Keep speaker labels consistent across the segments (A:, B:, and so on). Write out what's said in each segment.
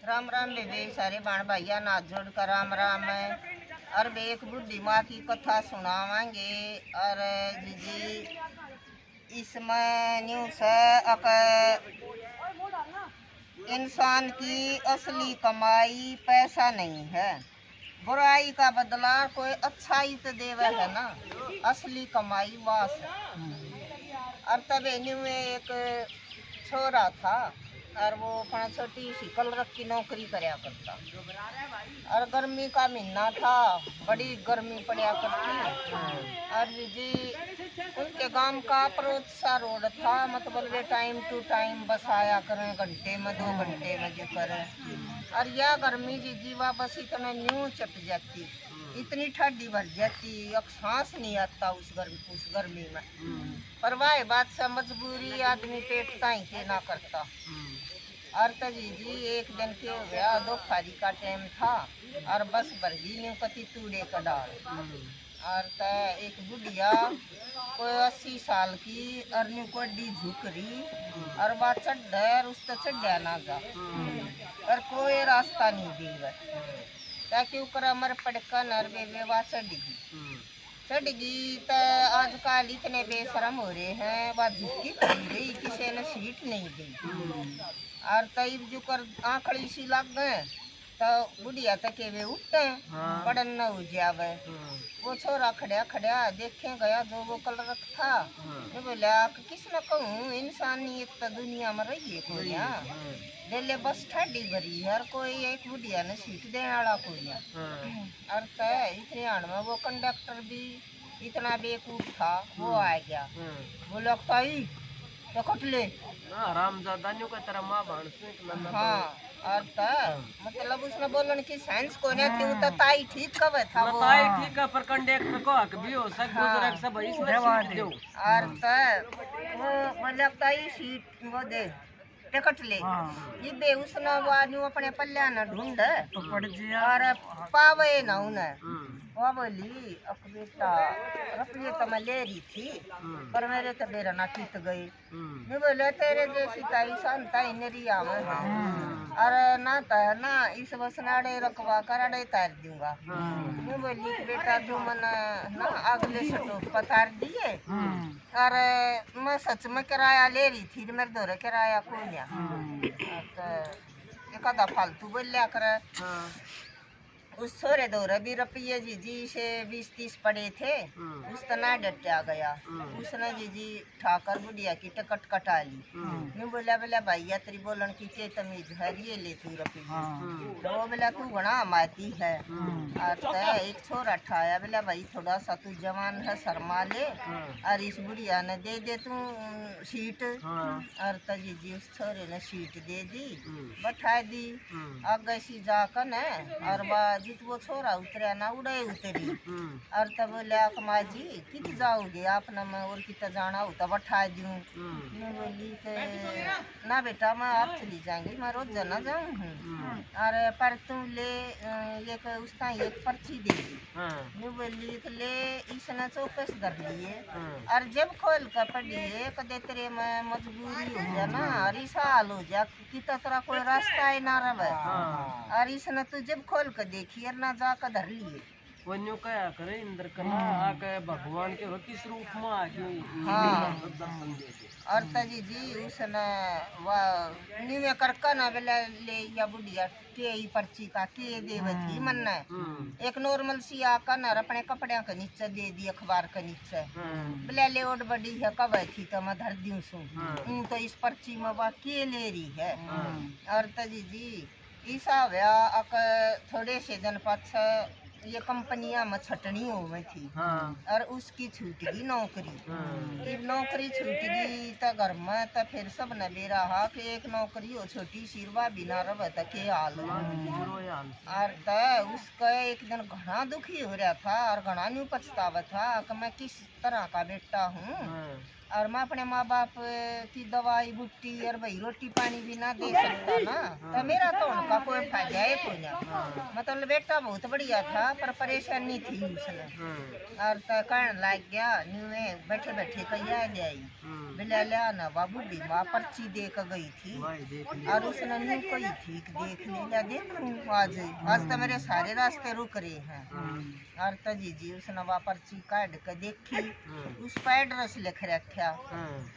A: राम राम बेबे सारे बाण भाइया नाथ जोड़ कर राम राम है। और बे एक बुढ़ी माँ की कथा सुनावांगे। और जीजी इसमें न्यूज़ है इंसान की असली कमाई पैसा नहीं है, बुराई का बदला कोई अच्छाई तो देवे है ना, असली कमाई वास है। और तब न्यू में एक छोरा था और वो अपना छोटी सी कलरक की नौकरी करया करता। और गर्मी का महीना था, बड़ी गर्मी पड़ा करती। और जी उनके गांव का परोसा रोड था, मतलब वे टाइम टू टाइम बस आया करें, घंटे में 2 घंटे में जो करें। और यह गर्मी जी वह बस इतना न्यू चट जाती, इतनी ठंडी भर जाती, अब सांस नहीं आता उस गर्मी में। पर वह बात से मजबूरी आदमी पेट ताई के ना करता। और तो जी एक दिन के हो गया, दोपहरी का टाइम था और बस भरगी न्यू कति तूड़े का डाल। और तो एक बुढ़िया कोई 80 साल की और न्यू को डी झुक रही और वह चढ़ उस तक चढ़ ना जा और कोई रास्ता नहीं दी ताकि ऊपर मर पड़का नर बेबे वह चढ़ गई। तो आजकल इतने बेशरम हो रहे हैं, वह झुकी खड़ी रही, किसी ने सीट नहीं दी। और तब जो कर आंखड़ी सी लग गए तो बुढ़िया तक वे उठते पड़न न हो जावे। वो छोरा खड़ा खड़ा देखे गया जो वो कलर था। मैं बोला किसने कहूँ, इंसानियत तो दुनिया में रही है कोई दिल्ली बस ठाडी भरी है और कोई एक बुढ़िया ने सीट देने वाला कोई। और इतने आड़ में वो कंडक्टर भी इतना बेवकूफ था, वो आ गया। वो लगता ही तो कटले
B: रामजादा का तरह माँ भाण से।
A: हाँ। और मतलब उसने बोलन की साइंस को ने तू तो ताई ठीक कवे था वो
B: ताई ठीक है, पर कंडक्टर को हक भी हो सक बुजुर्ग सब इसने सीट दो।
A: और वो लगता ही सीट वो दे टिकट ले। ये बे उसने वो अपने पल्ला न ढूंढ तो पड़ जिया और पावे ना उन्हें। वो बोली अब बेटा रुपये तो मैं ले रही थी पर मेरे तो बेरा ना कीत गई। मैं बोले तेरे जैसी ताई शांता नरिया में और ना इस बस नाड़े रखवा कर अड़े तार दूंगा। मैं बोली बेटा तू मन ना अगले स्टॉप पर तार दिए और मैं सच में किराया ले रही थी, मेरे दौरे किराया को एक आधा फालतू बोल लिया कर। उस छोरे दौरे भी रुपये जी से 20-30 पड़े थे, उस तना डटा गया। उसने जी ठाकर बुढ़िया की टिकट कटा ली। मैं बोला भैया तेरी बोलन की के तमीज है, ये ले तू रुपये। तो वो बोला तू बड़ा माती है। और एक छोरा ठाया, बोला भाई थोड़ा सा तू जवान है, शर्मा ले और इस बुढ़िया ने दे दे तू सीट। और तो जी उस छोरे ने सीट दे दी, बैठा दी आगे सी जाकर न। और जित वो छोरा उतरा ना उड़े उतरी। और तब बोले माँ जी कित जाओगे आपने, मैं और कित जाना हो तब बैठा दूँ। मैं बोली ना बेटा मैं आप चली जाएंगी, मैं रोज जाना जाऊँ। और पर तुम ले उसका एक पर्ची दे दी। मैं बोली तो ले इसने चौकस कर लिए और जब खोल कर पढ़िए कदे तेरे में मजबूरी हो जा ना और इस हाल हो जा कि तेरा कोई रास्ता ही ना रहे। और इसने तू जब खोल कर देखिए ना जा कर धर लिए
B: वन्यो क्या करे इंद्र कला आके भगवान के किस रूप में आ गई।
A: और जी उसने न्यू करका ना बेला ले या बुढ़िया के ही पर्ची का के देवती मन एक नॉर्मल सी आका ना अपने कपड़े के नीचे दे दी, अखबार के नीचे बोले ले ओड बड़ी है कब थी तो मैं धर दूँ सू तो इस पर्ची में वह के ले रही है। और जी ईसा थोड़े से दिन पाछे ये कंपनियां में छटनी हो गई थी। और उसकी छूट गई नौकरी। जब नौकरी छूट गई तो घर में तो फिर सब ने बेरा हा कि एक नौकरी हो छोटी सिरवा बिना रहे तो के हाल। और तो उसका एक दिन घना दुखी हो रहा था और घना न्यू पछतावा था कि मैं किस तरह का बेटा हूँ और मैं अपने माँ बाप की दवाई बूटी और भाई रोटी पानी भी ना दे सकता ना, तो मेरा तो उनका कोई फायदा है कोई ना। मतलब बेटा बहुत बढ़िया था पर परेशानी थी उसने, और तो कहने लग गया न्यू में बैठे बैठे कहिया ले आई बिला लिया ना बाबू दी माँ पर्ची दे कर गई थी और उसने न्यू कही थी कि देख लिया देखूं आज आज तो मेरे सारे रास्ते रुक रहे हैं। और तो जी उसने वहाँ पर्ची काट के देखी उस पर एड्रेस लिख रखा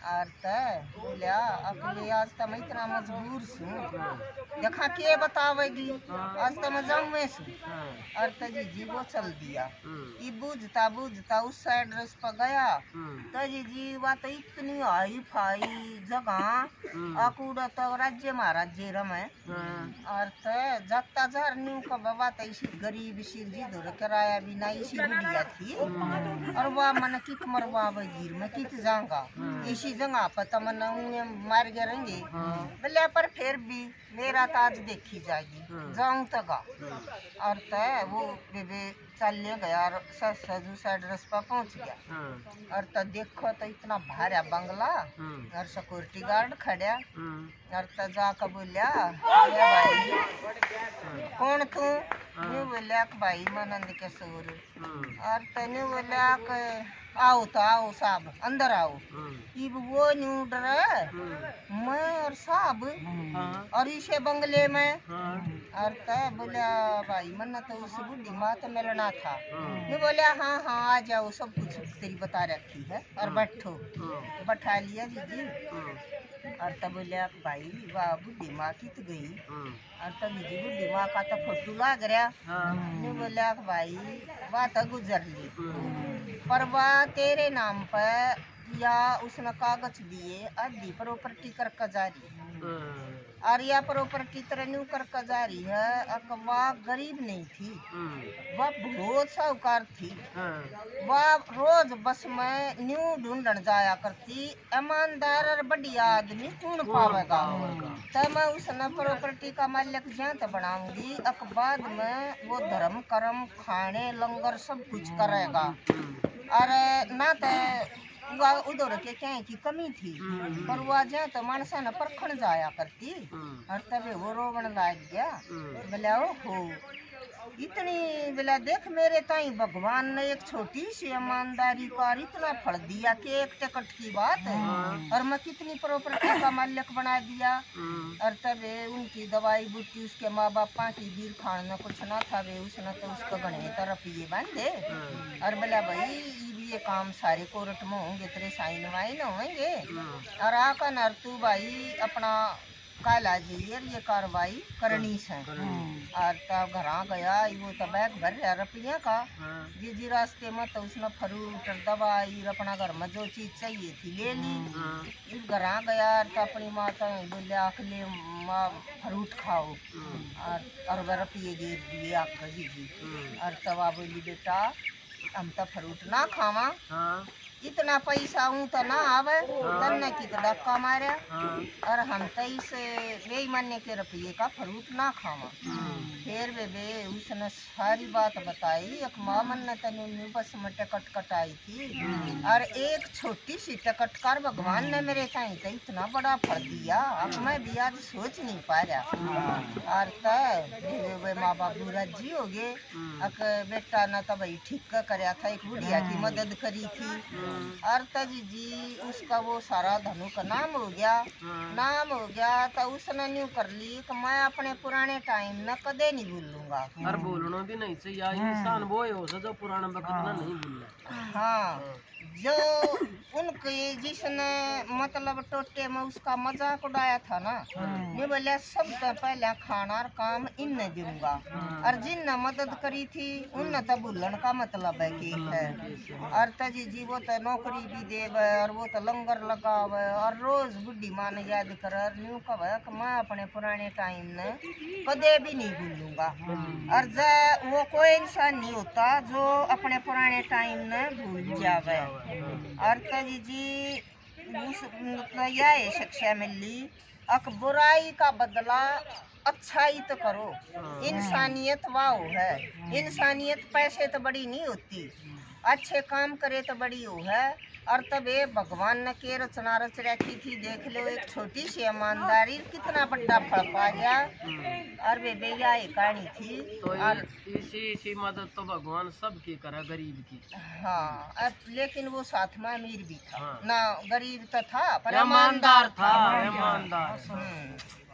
A: और तो बोलिया अकेले आज तो मैं इतना मजबूर हूँ देखा के बतावेगी आज तो मैं जाऊँ में सू। और तो जी वो चल दिया ये बूझता बूझता उस एड्रेस पर गया तो जी वह तो इतनी हाई फाई जगह आकूड़ा तो राज्य महाराज्य रमे और तो जाता जार न्यू का बाबा तो इसी गरीब सिर जी दौड़ किराया भी ना इसी बुढ़िया थी और वह मन कित मरवा वजीर में कित जाऊंगा इसी जगह पर तो मन मार गए रहेंगे बोले पर फिर भी मेरा ताज देखी जाएगी जाऊं तो गा। और तो वो बेबे चलने गया और सजू से एड्रेस पर पहुंच गया और तो देखो तो इतना भारा बंगला और सिक्योरिटी गार्ड खड़ा और तो जाकर बोलिया भाई कौन तू न्यू बोलिया भाई मनंद के सूर और तो न्यू बोलिया आओ तो आओ साहब अंदर आओ। इब वो न्यू डरे मैं और साहब और इसे बंगले में और तो बोलिया भाई मन तो उस बुढ़ी माँ तो मिलना था ये बोलिया हाँ हाँ आ जाओ सब कुछ तेरी बता रखी है और बैठो बैठा लिया जी और तब बोलिया भाई वाह बुढ़ी माँ कित गई और तब जी बुढ़ी माँ का तो फोटो लग रहा नहीं बोलिया भाई वाह तो गुजर ली पर वाह तेरे नाम पर या उसने कागज दिए आधी प्रॉपर्टी कर जारी और या प्रॉपर्टी तरह न्यू कर जारी है वह गरीब नहीं थी वह बहुत साहूकार थी वह रोज बस में न्यू ढूंढन जाया करती ईमानदार और बढ़िया आदमी कौन पावेगा तब मैं उसने प्रॉपर्टी का मालिक ज्यादा तो बनाऊंगी बाद में वो धर्म कर्म खाने लंगर सब कुछ करेगा और ना तो उधर के क्या की कमी थी पर वह जा तो मानसा न परखण जाया करती और तब वो रोवन लग गया बोला हो इतनी बोला देख मेरे ताई भगवान ने एक छोटी सी ईमानदारी का इतना फल दिया कि एक टिकट की बात है और मैं कितनी प्रॉपर्टी का मालिक बना दिया। और तब उनकी दवाई बूटी उसके माँ बापा की बीर खान में कुछ ना था वे उसने तो उसको गणे तरफ ये बांधे और बोला भाई ये काम सारे कोर्ट में होंगे तेरे साइन वाइन होंगे और आकर नर तू भाई अपना काला जी ये कार्रवाई करनी है। और तब घर गया वो तो बैग भर रहा रुपया का जी रास्ते में तो उसने फ्रूट दवाई अपना घर में जो चीज चाहिए थी ले ली। इस घर गया तो अपनी माता बोले आखिले माँ फ्रूट खाओ और वह रुपये गिर दिए आपका जी और तब बोली बेटा हम तो फ्रूट ना खावा इतना पैसा हूँ तो ना आवे तन्ने की तो धक्का मारे और हम तो इस बेईमानी के रुपये का फ्रूट ना खावा। फिर बेबे उसने सारी बात बताई एक मामन ने तने बस में टिकट कटाई थी और एक छोटी सी टिकट कर भगवान ने मेरे कहीं तो इतना बड़ा फल दिया अब मैं भी आज सोच नहीं पा रहा। और तो माँ बाप राजी हो गए अक बेटा न तो भाई ठीक कराया था एक बुढ़िया की मदद करी थी और जी उसका वो सारा धनु का नाम हो गया तो उसने न्यू कर ली कि मैं अपने पुराने टाइम न कदे नहीं भूलूंगा
B: और बोलना भी नहीं चाहिए इंसान वो है जो पुराना वक्त ना नहीं भूलना।
A: हाँ जो उनके जिसने मतलब टोटे में उसका मजाक उड़ाया था ना ये बोले सबसे पहले खाना और काम इनने दूंगा और जिनने मदद करी थी उनने तो भूलन का मतलब है कि है। और जी वो तो नौकरी भी देवे और वो तो लंगर लगावे और रोज बुढ़ी माँ ने याद कर न्यू कब कि मैं अपने पुराने टाइम ने कदे भी नहीं भूलूंगा। और वो कोई इंसान नहीं होता जो अपने पुराने टाइम ने भूल जावे। और जी उस मतलब यह शिक्षा मिली अक बुराई का बदला अच्छाई तो करो। इंसानियत वाह है, इंसानियत पैसे तो बड़ी नहीं होती, अच्छे काम करे तो बड़ी हो है और तब ये भगवान ने के रचना रच रखी थी, देख लो एक छोटी सी ईमानदारी कितना बड़ा फल पा गया। और वे भैया एक कहानी थी
B: तो
A: और
B: इसी मदद तो भगवान सबकी करे, गरीब की।
A: हाँ, अब लेकिन वो साथ में अमीर भी था।
B: हाँ।
A: ना गरीब तो था पर
B: ईमानदार था,
A: ईमानदार
B: ईमानदार।
A: था।